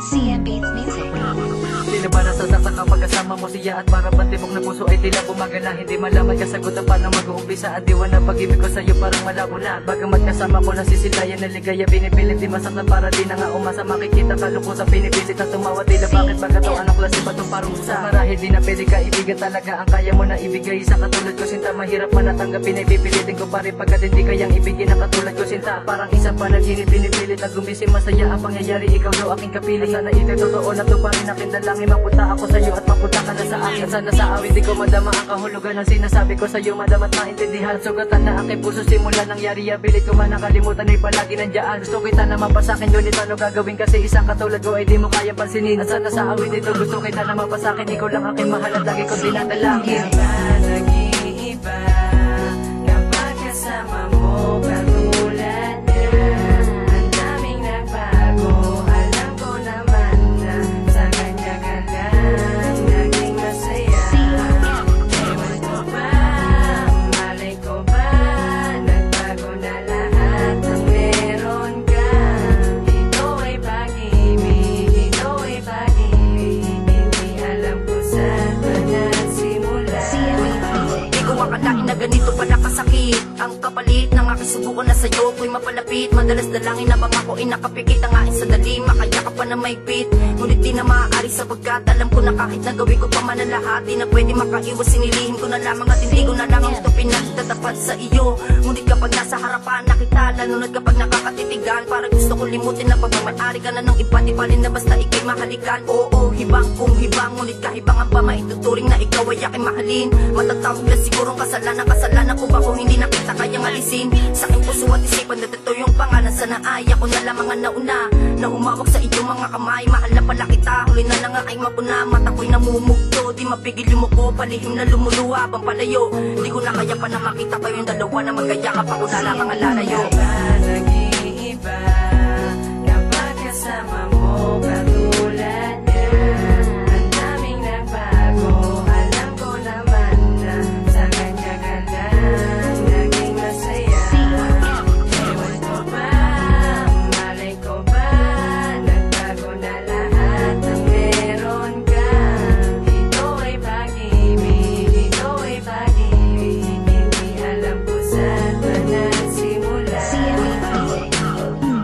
CM Beats Music. Di na ba nasasaktan kapag kasama mo siya at para pantibok na puso ay tila bumagana. Hindi malaman kasagutan paano mag-uumpisa at diwan na pag-ibig ko sa'yo parang malabo na. Bagamat kasama ko nasisilayan na ligaya, pinipilit di masaktan para di na nga umasa. Makikita kalukusan pinipilit na tumawa. Tila bakit ba to anong klase ba itong parusa? Marahil di na pwede ka ibigan talaga ang kaya mo na ibigay sa katulad ko sinta. Mahirap man natanggapin ay pipilitin ko pa rin pagkat hindi kayang ibigin ang katulad ko sinta. Parang isang panaginip pinipilit na gumising masaya ang pangyayari. Ikaw daw aking kapiling. Sana ito'y totoo na to pa rin aking dalangin. Mapunta ako sa'yo at mapunta ka na sa akin. Sana sa awit di ko madama ang kahulugan ng sinasabi ko sa'yo, madama't maintindihan. Sugatan na aking puso simula nangyari. Abilit ko man nakalimutan ay palagi nandiyan. Gusto kita na mapasakin, ngunit ano gagawin kasi isang katulad ko ay di mo kaya pansinin. At sana sa awit ito gusto kita na mapasakin. Ikaw lang aking mahal at lagi kong dinadalangin. Nag-iiba kapag kasama mo katulad niya. Ang daming nagbago, alam ko naman na sa kanya ka lang naging masaya. Ewan ko ba, malay ko ba, nagbago na lahat ng meron ka. Ito ay pag-ibig, ito ay pag-ibig, hindi alam ko saan ba nagsimula. Di ko akalain na ganito pala kasakit ang kapalit ng aking subukan na sa'yo ko'y mapalapit. Madalas dalangin na bang ako ay nakapikit ang aking sadali. Makaya ka pa na maigpit, ngunit di na maaari sapagkat alam ko na kahit nagawin ko pa man ang lahat, di na pwede makaiwas. Sinilihim ko na lamang at hindi ko na lang ang ito pinagtatapat sa iyo. Ngunit kapag nasa harapan na kita, nunod kapag nakakatitigan, parang gusto ko limutin na pagmamayari ka na ng iba. Di palin na basta ikay mahalikan. Oo, hibang kung hibang, ngunit kahibangan ba maituturing na ikaw ay aking mahalin. Matatawag na sigurong kasalanan ko ba kung hindi na kita kayang alisin. Sa aking puso at isipan na ito yung pangalan. Sana ay ako na lamang ang nauna na humawak sa iyong mga kamay. Mahal na pala kita, huli na lang ang ay mapuna. Mata ko'y namumugto, di mapigil yumuko, palihim na lumuluwa bang palayo. Di ko na kaya pa na makita kayong dalawa na magkayakap ako na lamang ang lalayo. Nag-iiba kapag kasama mo katulad niya. Ang daming nagbago, alam ko naman na sa kanya ka lang naging masaya. Ewan ko ba, malay ko ba, nagbago na lahat ng meron ka. Ito ay pag-ibig, ito ay pag-ibig, hindi alam ko saan ba nagsimula.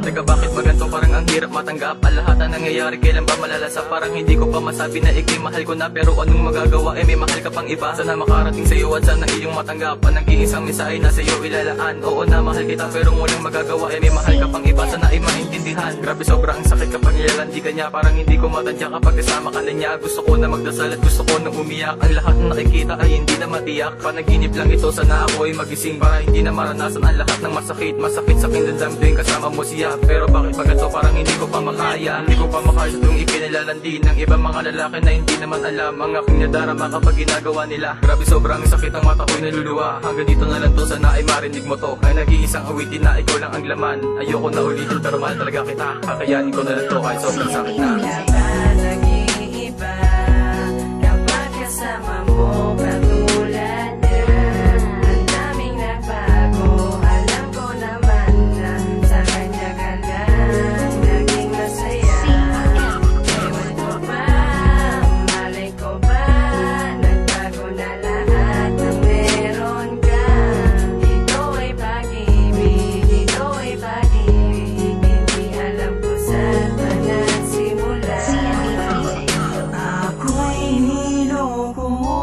Teka bakit ba ganito parang ang hirap matanggap ang lahat na nangyayari, kailan ba malalasa? Parang hindi ko pa masabi na ikay mahal ko na, pero anong magagawa may mahal ka pang iba. Sana makarating sa'yo at sana iyong matanggap ang nag-iisang mensahe na sa'yo ilalaan. Oo na mahal kita pero walang magagawa may mahal ka pang iba. Sana ay maintindihan. Grabe sobrang sakit kapag nilalandi ka niya, parang hindi ko matadya kapag kasama ka na niya. Gusto ko na magdasal at gusto ko na umiyak. Ang lahat na nakikita ay hindi na matiyak. Panaginip lang ito, sana ako ay magising para hindi na maranasan ang lahat ng masakit. Masakit sa aking damdamin kasama mo siya, pero bakit pag ito parang hindi ko pa makaya. Hindi ko pa makaya sa tuwing ikinilalandi ng ibang mga lalaki na hindi naman alam ang aking nadarama kapag ginagawa nila. Grabe sobrang sakit ang mata ko'y naluluwa. Hanggang dito na lang to, sana ay marinig mo to. Ay nag-iisang awitin na ikaw lang ang laman. Ayoko na ulitin pero mahal talaga kita. Kakayanin ko na lang to kahit sobrang sakit na. Nag-iiba kapag kasama mo katulad niya. Ang daming nagbago, alam ko naman na sa kanya ka lang naging masaya. Ewan ko ba, malay ko ba, nagbago na lahat ng meron ka. Ito ay pag-ibig, ito ay pag-ibig, hindi alam ko saan ba nagsimula. Ako'y niloko mo,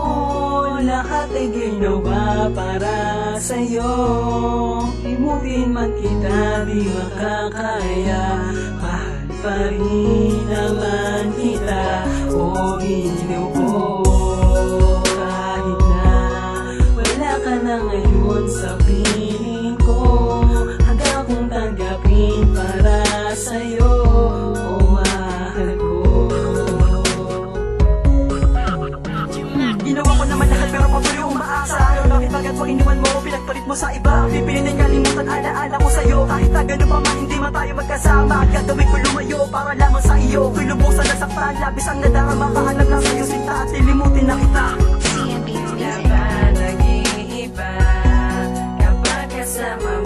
lahat ay ginawa para sa'yo. Limutin man kita, di makakaya. Mahal pa rin naman kita, o ginoo. Kahit na wala ka na ngayon sa piling ko, handa kong tanggapin para sa'yo. mo sa iba. Pipiliin kalimutan, alaala ko sa'yo. Kahit na ganun pa man, hindi man tayo magkasama. Gagawin ko lumayo para lamang sa iyo. Ko'y lubusan na saktan, labis ang nadarama. Pahanap lang sa'yo sinta at lilimutin na kita. CM Beats Wala Music. ba nag-iiba kapag kasama